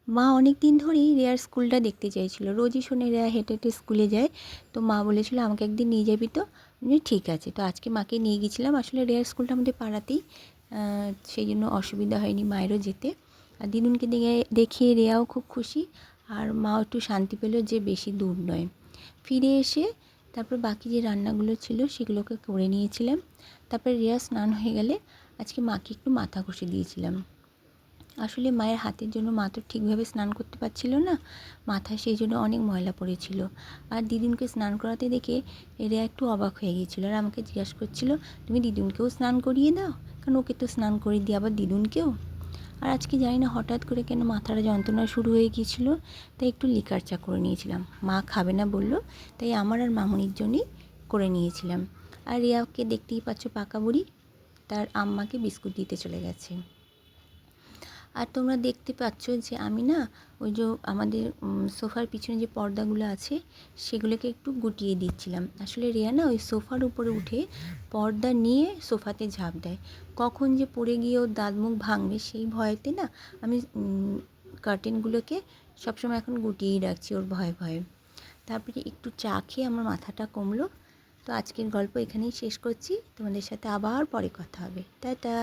মা অনেক দিন ধরেই রেয়ার স্কুলটা দেখতে চাইছিল। রোজই শোনে রেয়া হেঁটে হেঁটে স্কুলে যায়। তো মা বলেছিল আমাকে একদিন নিয়ে যাবি তো? আমি ঠিক আছে। তো আজকে মাকে নিয়ে গেছিলাম। আসলে রেয়ার স্কুলটা আমাদের পাড়াতেই, সেই জন্য অসুবিধা হয়নি মায়েরও যেতে। আর দিদুনকে দেখে রেয়াও খুব খুশি, আর মাও একটু শান্তি পেল যে বেশি দূর নয়। ফিরে এসে তারপর বাকি যে রান্নাগুলো ছিল সেগুলোকে করে নিয়েছিলাম। তারপরে রেয়া স্নান হয়ে গেলে আজকে মাকে একটু মাথা ঘষে দিয়েছিলাম। আসলে মায়ের হাতের জন্য মা তো ঠিকভাবে স্নান করতে পারছিল না, মাথায় সেই জন্য অনেক ময়লা পড়েছিল। আর দিদুনকে স্নান করাতে দেখে এরা একটু অবাক হয়ে গিয়েছিল, আর আমাকে জিজ্ঞাসা করছিল, তুমি দিদুনকেও স্নান করিয়ে দাও, কারণ ওকে তো স্নান করিয়ে দিই আবার দিদুনকেও। আর আজকে জানি না হঠাৎ করে কেন মাথাটা যন্ত্রণা শুরু হয়ে গিয়েছিল, তাই একটু লিকার চা করে নিয়েছিলাম। মা খাবে না বললো, তাই আমার আর মামুনির জন্যই করে নিয়েছিলাম। আর রিয়াকে দেখতেই পাচ্ছ পাকা বুড়ি, তার আম্মাকে বিস্কুট দিতে চলে গেছে। আর তোমরা দেখতে পাচ্ছ যে আমি না ওই যে আমাদের সোফার পিছনে যে পর্দাগুলো আছে সেগুলোকে একটু গুটিয়ে দিচ্ছিলাম। আসলে রিয়া না ওই সোফার উপরে উঠে পর্দা নিয়ে সোফাতে ঝাঁপ দেয়, কখন যে পড়ে গিয়ে ওর দাঁত মুখ ভাঙবে সেই ভয়েতে না আমি কার্টেনগুলোকে সবসময় এখন গুটিয়েই রাখছি ওর ভয়ে ভয়ে। তারপরে একটু চা খেয়ে আমার মাথাটা কমলো। তো আজকের গল্প এখানেই শেষ করছি, তোমাদের সাথে আবার পরে কথা হবে। টাটা।